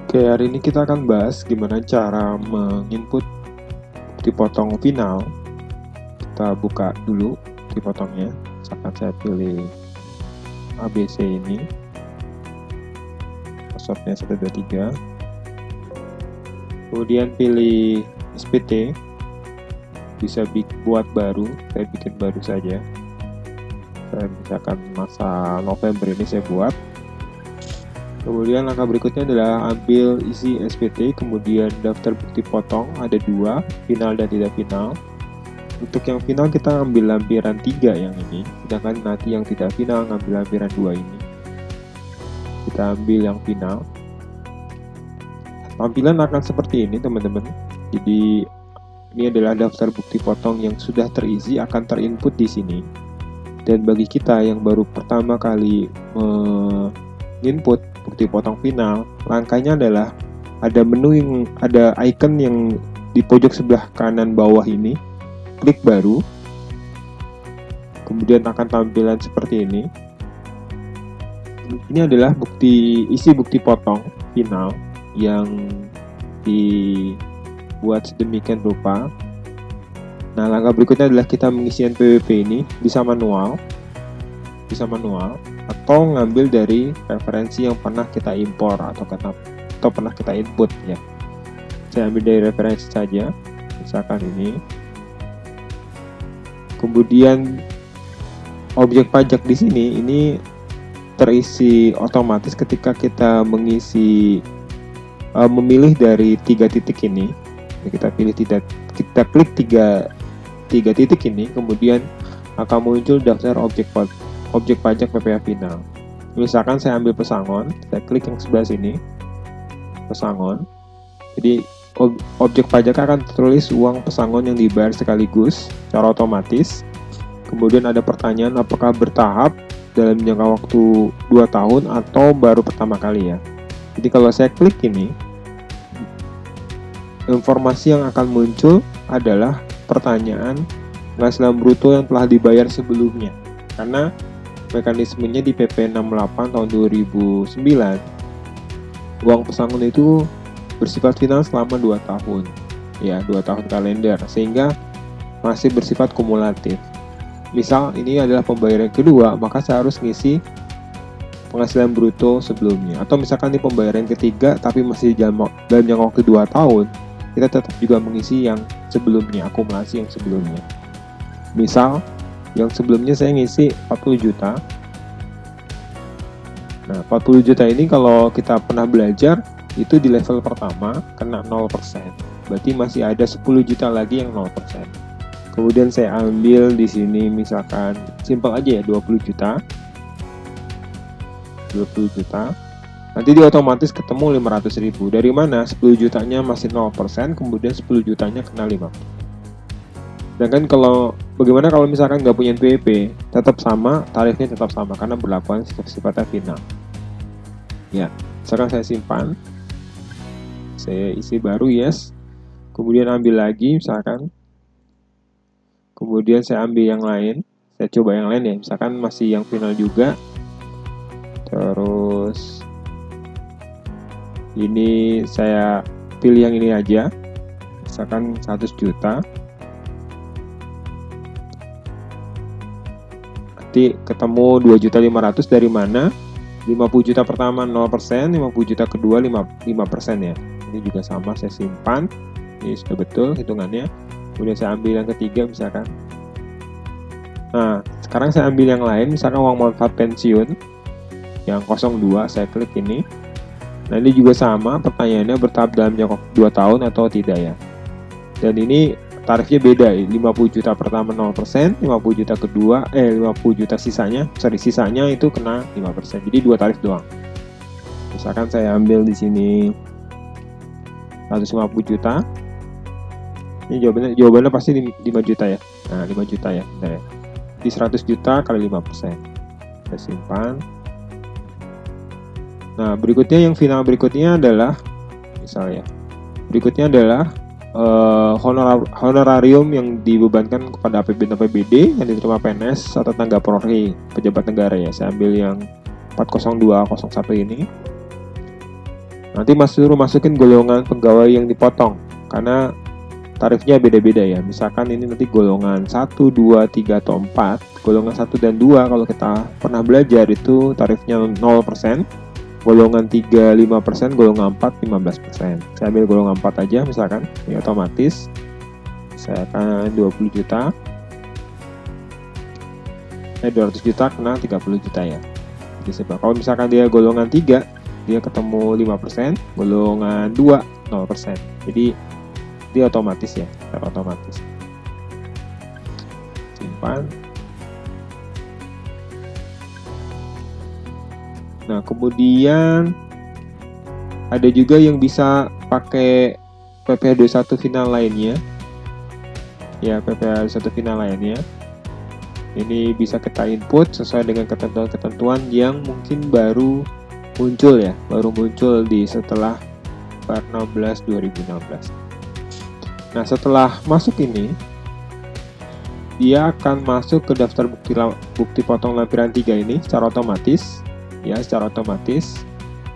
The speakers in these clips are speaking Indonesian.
Oke, hari ini kita akan bahas gimana cara menginput bukti potong final. Kita buka dulu bukti potongnya. Misalkan saya pilih ABC ini, passwordnya 123. Kemudian pilih SPT, bisa buat baru, saya bikin baru saja. Saya misalkan masa November ini saya buat. Kemudian langkah berikutnya adalah ambil isi SPT, kemudian daftar bukti potong, ada 2, final dan tidak final. Untuk yang final kita ambil lampiran 3 yang ini, sedangkan nanti yang tidak final ngambil lampiran 2 ini. Kita ambil yang final. Tampilan akan seperti ini teman-teman. Jadi ini adalah daftar bukti potong yang sudah terisi akan terinput di sini. Dan bagi kita yang baru pertama kali menginput bukti potong final, langkahnya adalah ada menu yang ada icon yang di pojok sebelah kanan bawah ini, klik baru, kemudian akan tampilan seperti ini. Ini adalah isi bukti potong final yang dibuat sedemikian rupa. Nah, langkah berikutnya adalah kita mengisi NPWP ini bisa manual atau ngambil dari referensi yang pernah kita impor atau pernah kita input ya. Saya ambil dari referensi saja, misalkan ini. Kemudian objek pajak di sini ini terisi otomatis ketika kita memilih dari 3 titik ini. Kita klik 3 titik ini, kemudian akan muncul daftar objek pajak PPh final. Misalkan saya ambil pesangon, saya klik yang sebelah sini, pesangon. Jadi objek pajak akan tertulis uang pesangon yang dibayar sekaligus secara otomatis. Kemudian ada pertanyaan apakah bertahap dalam jangka waktu 2 tahun atau baru pertama kali ya. Jadi kalau saya klik ini, informasi yang akan muncul adalah pertanyaan penghasilan bruto yang telah dibayar sebelumnya. Karena mekanismenya di PP 68 tahun 2009, uang pesangon itu bersifat final selama 2 tahun. Ya, 2 tahun kalender, sehingga masih bersifat kumulatif. Misal ini adalah pembayaran kedua, maka saya harus ngisi penghasilan bruto sebelumnya. Atau misalkan ini pembayaran ketiga tapi masih dalam jangka waktu 2 tahun, kita tetap juga mengisi yang sebelumnya, akumulasi yang sebelumnya. Misal yang sebelumnya saya ngisi 40 juta. Nah, 40 juta ini kalau kita pernah belajar itu di level pertama kena 0%. Berarti masih ada 10 juta lagi yang 0%. Kemudian saya ambil di sini misalkan simpel aja ya 20 juta. 20 juta. Nanti dia otomatis ketemu 500.000. Dari mana? 10 jutanya masih 0%, kemudian 10 jutanya kena 5%. Sedangkan bagaimana kalau misalkan nggak punya NPWP, tetap sama, tarifnya tetap sama karena berlakuan sifatnya final. Ya, sekarang saya simpan, saya isi baru yes, kemudian ambil lagi misalkan, kemudian saya ambil yang lain, saya coba yang lain ya, misalkan masih yang final juga, terus ini saya pilih yang ini aja, misalkan 100 juta. Nanti ketemu 2.500.000 dari mana? 50 juta pertama 0%, 50 juta kedua 5% ya. Ini juga sama, saya simpan. Ini sudah betul hitungannya. Kemudian saya ambil yang ketiga misalkan. Nah, sekarang saya ambil yang lain, misalkan uang manfaat pensiun yang 02, saya klik ini. Nah, ini juga sama, pertanyaannya bertahap dalam jangka 2 tahun atau tidak ya. Dan ini tarifnya beda, 50 juta pertama 0%, 50 juta kedua, 50 juta sisanya itu kena 5%. Jadi 2 tarif doang. Misalkan saya ambil di sini 150 juta. Ini jawabannya pasti 5 juta ya. Nah, 5 juta ya. Bentar ya. Di 100 juta kali 5%. Saya simpan. Nah, berikutnya yang final berikutnya adalah misalnya. Berikutnya adalah honorarium yang dibebankan kepada APBD yang diterima PNS atau tenaga Polri, pejabat negara ya. Saya ambil yang 40201 ini. Nanti Mas suruh masukin golongan pegawai yang dipotong, karena tarifnya beda-beda ya. Misalkan ini nanti golongan 1, 2, 3, atau 4. Golongan 1 dan 2 kalau kita pernah belajar itu tarifnya 0%. Golongan 3, 5%, golongan 4, 15%. Saya ambil golongan 4 aja misalkan, ini otomatis. Saya akan 20 juta. 200 juta kena 30 juta ya. Jadi kalau misalkan dia golongan 3, dia ketemu 5%, golongan 2, 0%. Jadi dia otomatis ya, secara otomatis. Simpan. Nah, kemudian ada juga yang bisa pakai PPh 21 final lainnya. Ya, PPh 21 final lainnya. Ini bisa kita input sesuai dengan ketentuan-ketentuan yang mungkin baru muncul ya, baru muncul di setelah per 16 2016. Nah, setelah masuk ini, dia akan masuk ke daftar bukti potong lampiran 3 ini secara otomatis. Ya, secara otomatis.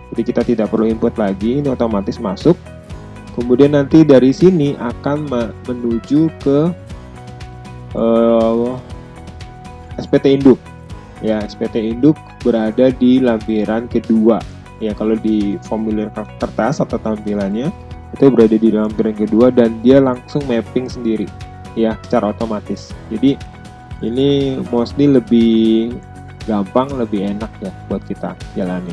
Jadi kita tidak perlu input lagi, ini otomatis masuk. Kemudian nanti dari sini akan menuju ke SPT induk. Ya, SPT induk berada di lampiran kedua. Ya, kalau di formulir kertas atau tampilannya itu berada di lampiran kedua dan dia langsung mapping sendiri ya, secara otomatis. Jadi ini mostly lebih gampang, lebih enak ya buat kita jalanin.